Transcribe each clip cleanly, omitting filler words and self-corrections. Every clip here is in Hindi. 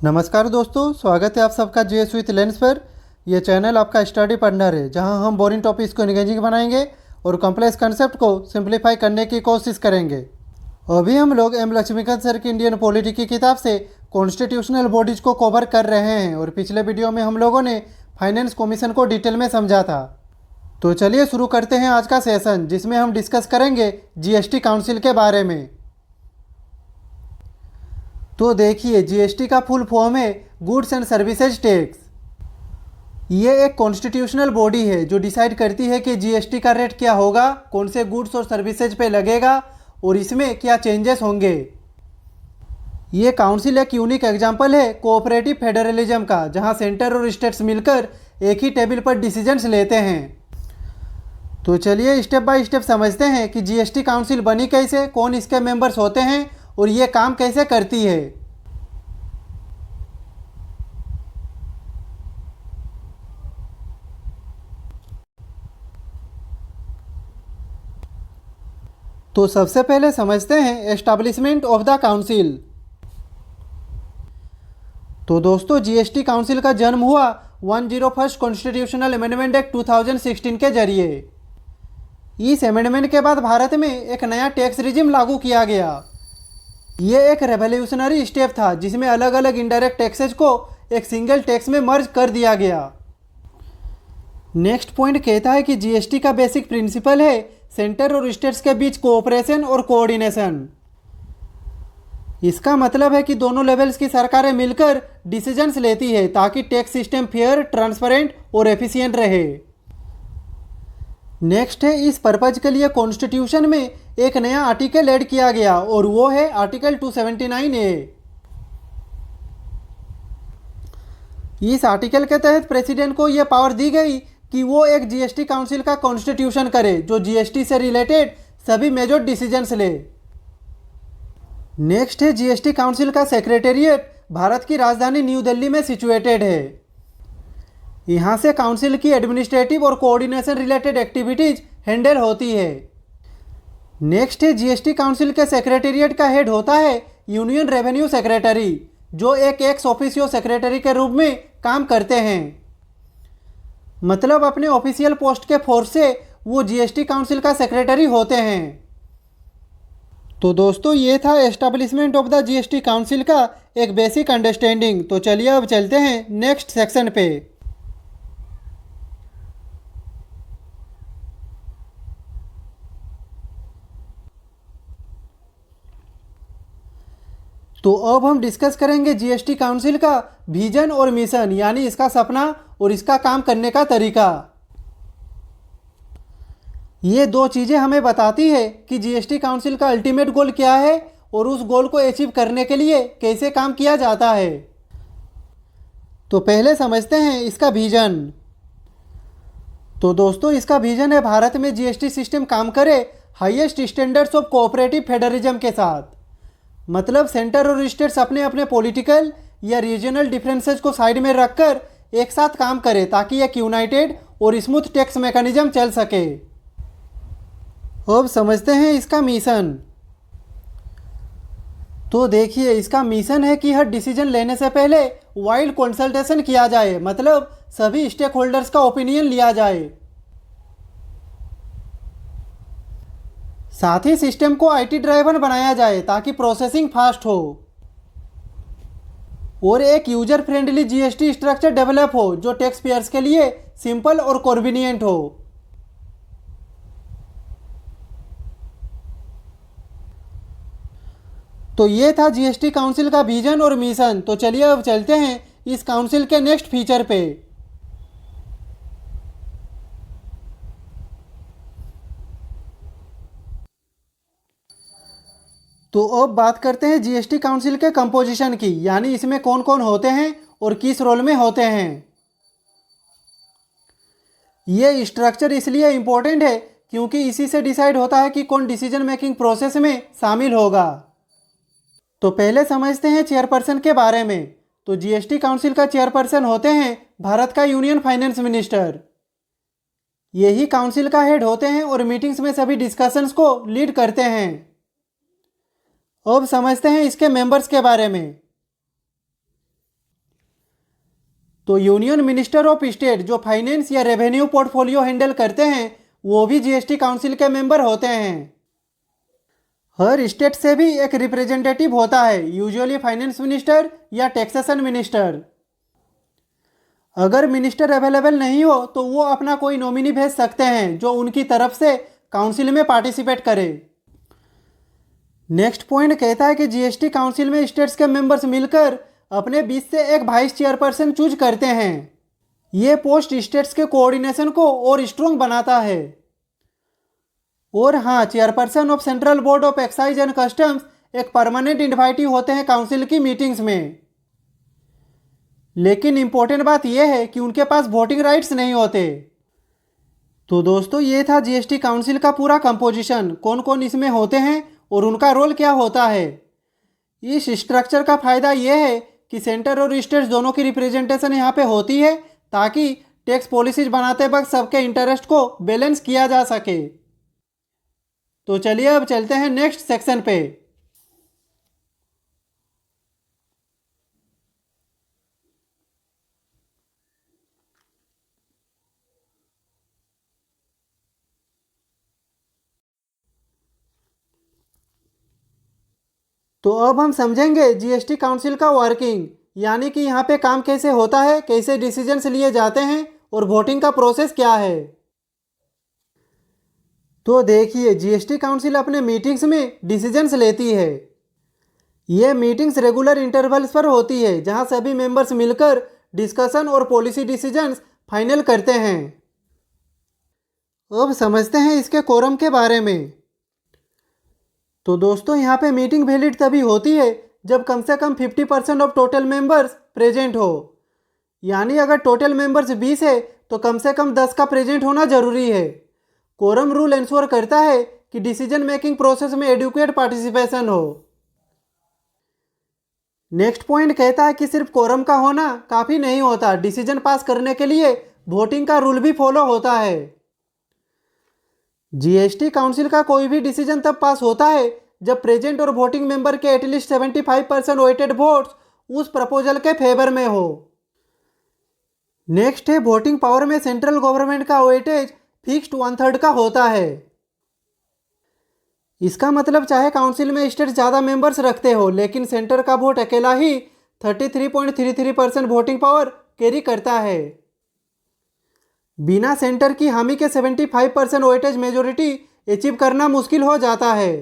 नमस्कार दोस्तों, स्वागत है आप सबका जीएस विथ लेंस पर। यह चैनल आपका स्टडी पार्टनर है, जहां हम बोरिंग टॉपिक्स को इंगेजिंग बनाएंगे और कॉम्प्लेक्स कंसेप्ट को सिंप्लीफाई करने की कोशिश करेंगे। अभी हम लोग एम लक्ष्मीकांत सर की इंडियन पॉलिटी की किताब से कॉन्स्टिट्यूशनल बॉडीज को कवर कर रहे हैं और पिछले वीडियो में हम लोगों ने फाइनेंस कमीशन को डिटेल में समझा था। तो चलिए शुरू करते हैं आज का सेशन, जिसमें हम डिस्कस करेंगे जीएसटी काउंसिल के बारे में। तो देखिए, जीएसटी का फुल फॉर्म है गुड्स एंड सर्विसेज टैक्स। ये एक कॉन्स्टिट्यूशनल बॉडी है जो डिसाइड करती है कि जीएसटी का रेट क्या होगा, कौन से गुड्स और सर्विसेज पे लगेगा और इसमें क्या चेंजेस होंगे। ये काउंसिल एक यूनिक एग्जांपल है कोऑपरेटिव फेडरलिज्म का, जहां सेंटर और स्टेट्स मिलकर एक ही टेबल पर डिसीजंस लेते हैं। तो चलिए स्टेप बाय स्टेप समझते हैं कि जीएसटी काउंसिल बनी कैसे, कौन इसके मेंबर्स होते हैं और ये काम कैसे करती है। तो सबसे पहले समझते हैं एस्टैब्लिशमेंट ऑफ द काउंसिल। तो दोस्तों, जीएसटी काउंसिल का जन्म हुआ 101 कॉन्स्टिट्यूशनल अमेंडमेंट एक्ट 2016 के जरिए। इस अमेंडमेंट के बाद भारत में एक नया टैक्स रिजिम लागू किया गया। ये एक रेवोल्यूशनरी स्टेप था, जिसमें अलग अलग इनडायरेक्ट टैक्सेस को एक सिंगल टैक्स में मर्ज कर दिया गया। नेक्स्ट पॉइंट कहता है कि जीएसटी का बेसिक प्रिंसिपल है सेंटर और स्टेट्स के बीच कोऑपरेशन और कोऑर्डिनेशन। इसका मतलब है कि दोनों लेवल्स की सरकारें मिलकर डिसीजंस लेती है ताकि टैक्स सिस्टम फेयर, ट्रांसपेरेंट और एफिशिएंट रहे। नेक्स्ट है, इस पर्पज के लिए कॉन्स्टिट्यूशन में एक नया आर्टिकल ऐड किया गया और वो है आर्टिकल 279A। इस आर्टिकल के तहत प्रेसिडेंट को यह पावर दी गई कि वो एक जीएसटी काउंसिल का कॉन्स्टिट्यूशन करे जो जीएसटी से रिलेटेड सभी मेजर डिसीजंस ले। नेक्स्ट है, जीएसटी काउंसिल का सेक्रेटेरिएट भारत की राजधानी न्यू दिल्ली में सिचुएटेड है। यहाँ से काउंसिल की एडमिनिस्ट्रेटिव और कोऑर्डिनेशन रिलेटेड एक्टिविटीज हैंडल होती है। नेक्स्ट है, जीएसटी काउंसिल के सेक्रेटेरिएट का हेड होता है यूनियन रेवेन्यू सेक्रेटरी, जो एक एक्स ऑफिशियो सेक्रेटरी के रूप में काम करते हैं। मतलब अपने ऑफिशियल पोस्ट के फोर्स से वो जीएसटी काउंसिल का सेक्रेटरी होते हैं। तो दोस्तों, ये था establishment of the GST council का एक बेसिक अंडरस्टैंडिंग। तो चलिए अब चलते हैं नेक्स्ट सेक्शन पे। तो अब हम डिस्कस करेंगे जीएसटी काउंसिल का विजन और मिशन, यानी इसका सपना और इसका काम करने का तरीका। ये दो चीज़ें हमें बताती है कि जीएसटी काउंसिल का अल्टीमेट गोल क्या है और उस गोल को अचीव करने के लिए कैसे काम किया जाता है। तो पहले समझते हैं इसका विजन। तो दोस्तों, इसका विजन है भारत में जीएसटी सिस्टम काम करे highest standards of cooperative federalism के साथ। मतलब सेंटर और स्टेट्स अपने अपने पॉलिटिकल या रीजनल डिफरेंसेस को साइड में रखकर एक साथ काम करें ताकि एक यूनाइटेड और स्मूथ टैक्स मैकेनिज्म चल सके। अब समझते हैं इसका मिशन। तो देखिए, इसका मिशन है कि हर डिसीजन लेने से पहले वाइड कंसल्टेशन किया जाए, मतलब सभी स्टेक होल्डर्स का ओपिनियन लिया जाए। साथ ही सिस्टम को आईटी ड्राइवन बनाया जाए ताकि प्रोसेसिंग फास्ट हो और एक user friendly GST structure develop हो जो टैक्स पेयर्स के लिए सिंपल और कन्वीनियंट हो। तो ये था जीएसटी काउंसिल का विजन और मिशन। तो चलिए अब चलते हैं इस काउंसिल के नेक्स्ट फीचर पे। तो अब बात करते हैं जीएसटी काउंसिल के कंपोजिशन की, यानी इसमें कौन कौन होते हैं और किस रोल में होते हैं। ये स्ट्रक्चर इसलिए इंपॉर्टेंट है क्योंकि इसी से डिसाइड होता है कि कौन डिसीजन मेकिंग प्रोसेस में शामिल होगा। तो पहले समझते हैं चेयरपर्सन के बारे में। तो जीएसटी काउंसिल का चेयरपर्सन होते हैं भारत का यूनियन फाइनेंस मिनिस्टर। यही काउंसिल का हेड होते हैं और मीटिंग्स में सभी डिस्कशंस को लीड करते हैं। अब समझते हैं इसके मेंबर्स के बारे में। तो यूनियन मिनिस्टर ऑफ स्टेट जो फाइनेंस या रेवेन्यू पोर्टफोलियो हैंडल करते हैं वो भी जीएसटी काउंसिल के मेंबर होते हैं। हर स्टेट से भी एक रिप्रेजेंटेटिव होता है, यूजुअली फाइनेंस मिनिस्टर या टैक्सेशन मिनिस्टर। अगर मिनिस्टर अवेलेबल नहीं हो तो वो अपना कोई नॉमिनी भेज सकते हैं जो उनकी तरफ से काउंसिल में पार्टिसिपेट करे। नेक्स्ट पॉइंट कहता है कि जीएसटी काउंसिल में स्टेट्स के मेंबर्स मिलकर अपने बीच से एक वाइस चेयरपर्सन चूज करते हैं। ये पोस्ट स्टेट्स के कोऑर्डिनेशन को और स्ट्रॉन्ग बनाता है। और हाँ, chairperson of central board of excise and customs एक परमानेंट इन्वाइटी होते हैं काउंसिल की मीटिंग्स में। लेकिन इंपॉर्टेंट बात यह है कि उनके पास वोटिंग राइट्स नहीं होते। तो दोस्तों, ये था जीएसटी काउंसिल का पूरा कंपोजिशन, कौन कौन इसमें होते हैं और उनका रोल क्या होता है। इस स्ट्रक्चर का फ़ायदा यह है कि सेंटर और स्टेट्स दोनों की रिप्रेजेंटेशन यहाँ पे होती है ताकि टैक्स पॉलिसीज बनाते वक्त सबके इंटरेस्ट को बैलेंस किया जा सके। तो चलिए अब चलते हैं नेक्स्ट सेक्शन पे। तो अब हम समझेंगे जीएसटी काउंसिल का वर्किंग, यानी कि यहाँ पे काम कैसे होता है, कैसे डिसीजंस लिए जाते हैं और वोटिंग का प्रोसेस क्या है। तो देखिए, जीएसटी काउंसिल अपने मीटिंग्स में डिसीजंस लेती है। ये मीटिंग्स रेगुलर इंटरवल्स पर होती है जहाँ सभी मेंबर्स मिलकर डिस्कशन और पॉलिसी डिसीजंस फाइनल करते हैं। अब समझते हैं इसके कोरम के बारे में। तो दोस्तों, यहाँ पे मीटिंग वैलिड तभी होती है जब कम से कम 50% ऑफ टोटल मेंबर्स प्रेजेंट हो। यानी अगर टोटल मेंबर्स 20 है तो कम से कम 10 का प्रेजेंट होना जरूरी है। कोरम रूल इंश्योर करता है कि डिसीजन मेकिंग प्रोसेस में एडुकेट पार्टिसिपेशन हो। नेक्स्ट पॉइंट कहता है कि सिर्फ कोरम का होना काफ़ी नहीं होता, डिसीजन पास करने के लिए वोटिंग का रूल भी फॉलो होता है। जीएसटी काउंसिल का कोई भी डिसीजन तब पास होता है जब प्रेजेंट और वोटिंग मेंबर के एटलीस्ट 75% वेटेड वोट्स उस प्रपोजल के फेवर में हो। नेक्स्ट है, वोटिंग पावर में सेंट्रल गवर्नमेंट का वेटेज फिक्स्ड 1/3 का होता है। इसका मतलब चाहे काउंसिल में स्टेट ज़्यादा मेंबर्स रखते हो, लेकिन सेंटर का वोट अकेला ही 33.33% वोटिंग पावर कैरी करता है। बिना सेंटर की हामी के 75% वेटेज मेजोरिटी अचीव करना मुश्किल हो जाता है।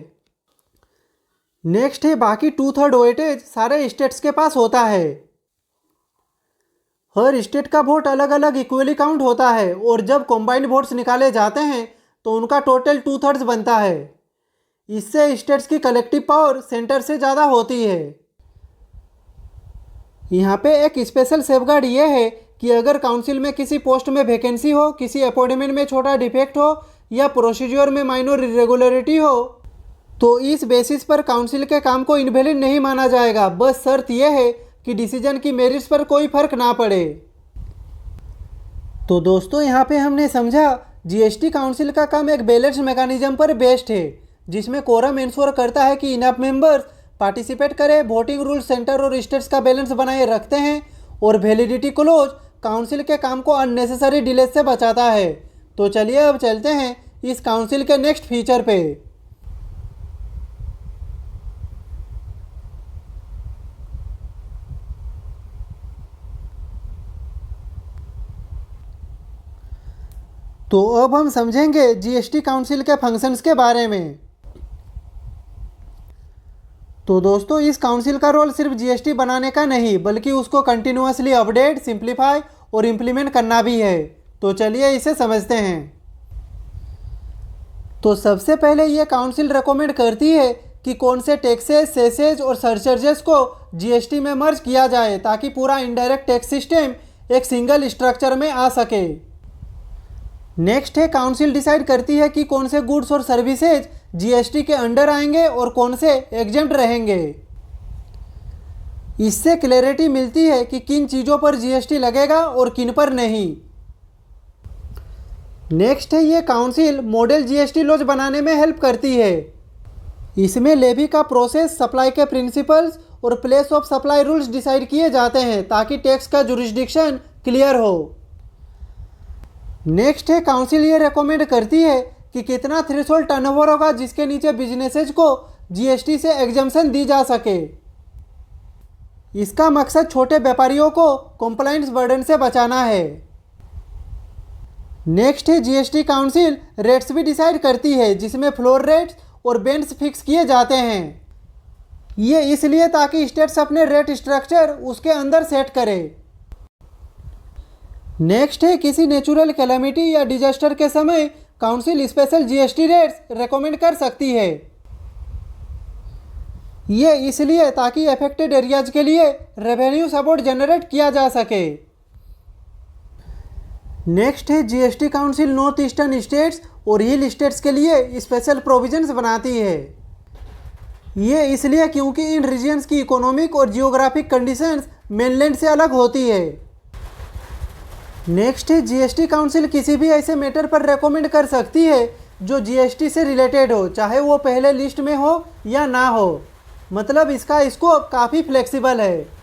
नेक्स्ट है, बाकी 2/3 वेटेज सारे स्टेट्स के पास होता है। हर स्टेट का वोट अलग अलग इक्वली काउंट होता है और जब कॉम्बाइंड वोट्स निकाले जाते हैं तो उनका टोटल 2/3 बनता है। इससे स्टेट्स की कलेक्टिव पावर सेंटर से ज़्यादा होती है। यहाँ पे एक स्पेशल सेफगार्ड ये है कि अगर काउंसिल में किसी पोस्ट में वैकेंसी हो, किसी अपॉइंटमेंट में छोटा डिफेक्ट हो या प्रोसीजर में माइनर इरेगुलरिटी हो तो इस बेसिस पर काउंसिल के काम को इनवैलिड नहीं माना जाएगा। बस शर्त यह है कि डिसीजन की मेरिट्स पर कोई फर्क ना पड़े। तो दोस्तों, यहाँ पे हमने समझा जीएसटी काउंसिल का काम एक बैलेंस मैकेनिज्म पर बेस्ड है जिसमें कोरम इंश्योर करता है कि इनफ मेंबर्स पार्टिसिपेट करें, वोटिंग रूल सेंटर और स्टेट्स का बैलेंस बनाए रखते हैं और वैलिडिटी क्लोज काउंसिल के काम को अननेसेसरी डिले से बचाता है। तो चलिए अब चलते हैं इस काउंसिल के नेक्स्ट फीचर पे। तो अब हम समझेंगे जीएसटी काउंसिल के फंक्शंस के बारे में। तो दोस्तों, इस काउंसिल का रोल सिर्फ जीएसटी बनाने का नहीं बल्कि उसको कंटिन्यूअसली अपडेट, सिंप्लीफाई और इम्प्लीमेंट करना भी है। तो चलिए इसे समझते हैं। तो सबसे पहले ये काउंसिल रिकमेंड करती है कि कौन से टैक्सेस, सेसेज और सरचार्जेस को जीएसटी में मर्ज किया जाए ताकि पूरा इनडायरेक्ट टैक्स सिस्टम एक सिंगल स्ट्रक्चर में आ सके। नेक्स्ट है, काउंसिल डिसाइड करती है कि कौन से गुड्स और सर्विसेज जीएसटी के अंडर आएंगे और कौन से एग्जेम्प्ट रहेंगे। इससे क्लैरिटी मिलती है कि किन चीज़ों पर जीएसटी लगेगा और किन पर नहीं। नेक्स्ट है, ये काउंसिल मॉडल जीएसटी लॉज बनाने में हेल्प करती है। इसमें लेवी का प्रोसेस, सप्लाई के प्रिंसिपल्स और place of supply rules decide किए जाते हैं ताकि टैक्स का जुरिस्डिक्शन क्लियर हो। नेक्स्ट है, काउंसिल ये रेकमेंड करती है कि कितना थ्रेशोल्ड टर्नओवर होगा जिसके नीचे बिजनेसेस को जीएसटी से एग्जम्पशन दी जा सके। इसका मकसद छोटे व्यापारियों को कॉम्प्लायंस बर्डन से बचाना है। नेक्स्ट है, जीएसटी काउंसिल रेट्स भी डिसाइड करती है जिसमें फ्लोर रेट्स और बैंड्स फिक्स किए जाते हैं। ये इसलिए ताकि स्टेट्स अपने रेट स्ट्रक्चर उसके अंदर सेट करें। नेक्स्ट है, किसी नेचुरल कैलेमिटी या डिजास्टर के समय council special GST rates recommend कर सकती है। ये इसलिए ताकि अफेक्टेड एरियाज के लिए रेवेन्यू सपोर्ट जनरेट किया जा सके। नेक्स्ट है, GST council north eastern states और हिल स्टेट्स के लिए स्पेशल प्रोविजंस बनाती है। ये इसलिए क्योंकि इन रीजन्स की इकोनॉमिक और जियोग्राफिक कंडीशंस मेनलैंड से अलग होती है। नेक्स्ट है, जीएसटी काउंसिल किसी भी ऐसे मैटर पर रेकमेंड कर सकती है जो जीएसटी से रिलेटेड हो, चाहे वो पहले लिस्ट में हो या ना हो। मतलब इसका स्कोप काफ़ी फ्लेक्सिबल है।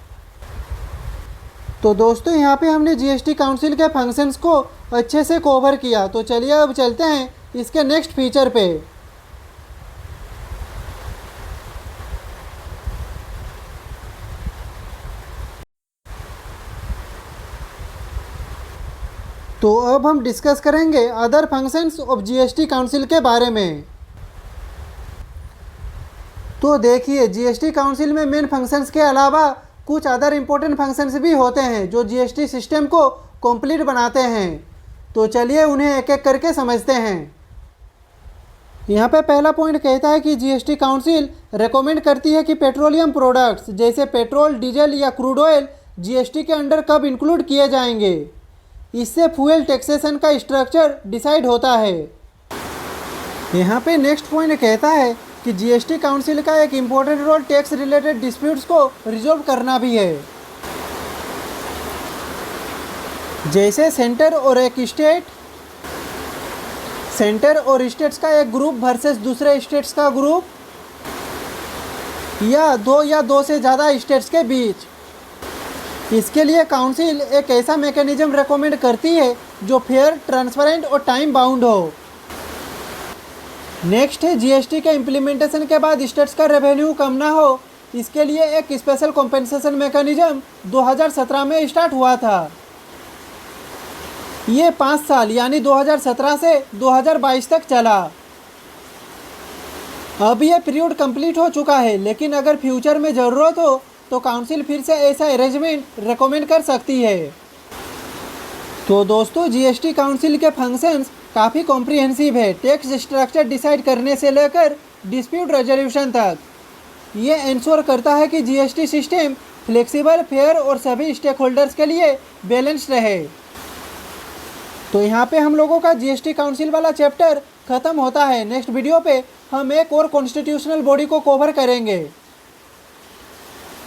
तो दोस्तों, यहाँ पे हमने जीएसटी काउंसिल के फंक्शंस को अच्छे से कवर किया। तो चलिए अब चलते हैं इसके नेक्स्ट फीचर पे। तो अब हम डिस्कस करेंगे other functions of GST council के बारे में। तो देखिए, जीएसटी काउंसिल में मेन फंक्शंस के अलावा कुछ अदर इम्पोर्टेंट फंक्शंस भी होते हैं जो जीएसटी सिस्टम को कंप्लीट बनाते हैं। तो चलिए उन्हें एक एक करके समझते हैं। यहाँ पे पहला पॉइंट कहता है कि जीएसटी काउंसिल रेकमेंड करती है कि पेट्रोलियम प्रोडक्ट्स जैसे पेट्रोल, डीजल या क्रूड ऑयल जीएसटी के अंडर कब इंक्लूड किए जाएंगे। इससे फ्यूल टैक्सेशन का स्ट्रक्चर डिसाइड होता है। यहाँ पे नेक्स्ट पॉइंट कहता है कि जीएसटी काउंसिल का एक important role tax related disputes को रिजॉल्व करना भी है। जैसे सेंटर और स्टेट्स का एक ग्रुप वर्सेस दूसरे स्टेट्स का ग्रुप, या दो से ज़्यादा स्टेट्स के बीच। इसके लिए काउंसिल एक ऐसा मैकेनिज्म रेकमेंड करती है जो फेयर, ट्रांसपेरेंट और टाइम बाउंड हो। नेक्स्ट है, जीएसटी के इम्प्लीमेंटेशन के बाद स्टेट्स का रेवेन्यू कम ना हो, इसके लिए एक स्पेशल कॉम्पेंसेशन मैकेनिज्म 2017 में स्टार्ट हुआ था। ये 5 साल यानी 2017 से 2022 तक चला। अब ये पीरियड कंप्लीट हो चुका है, लेकिन अगर फ्यूचर में ज़रूरत हो तो काउंसिल फिर से ऐसा अरेंजमेंट रेकमेंड कर सकती है। तो दोस्तों, जीएसटी काउंसिल के फंक्शंस काफ़ी कॉम्प्रिहेंसिव है, टैक्स स्ट्रक्चर डिसाइड करने से लेकर डिस्प्यूट रेजोल्यूशन तक। ये इंश्योर करता है कि जीएसटी सिस्टम फ्लेक्सिबल, फेयर और सभी स्टेक होल्डर्स के लिए बैलेंस्ड रहे। तो यहाँ पे हम लोगों का जीएसटी काउंसिल वाला चैप्टर ख़त्म होता है। नेक्स्ट वीडियो पे हम एक और कॉन्स्टिट्यूशनल बॉडी को कवर करेंगे।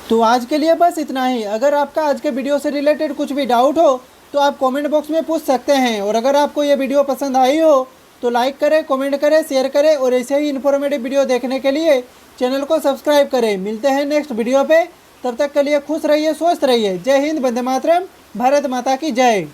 तो आज के लिए बस इतना ही। अगर आपका आज के वीडियो से रिलेटेड कुछ भी डाउट हो तो आप कमेंट बॉक्स में पूछ सकते हैं। और अगर आपको ये वीडियो पसंद आई हो तो लाइक करें, कमेंट करें, शेयर करें और ऐसे ही इन्फॉर्मेटिव वीडियो देखने के लिए चैनल को सब्सक्राइब करें। मिलते हैं नेक्स्ट वीडियो पे, तब तक के लिए खुश रहिए, स्वस्थ रहिए। जय हिंद, वंदे मातरम, भारत माता की जय।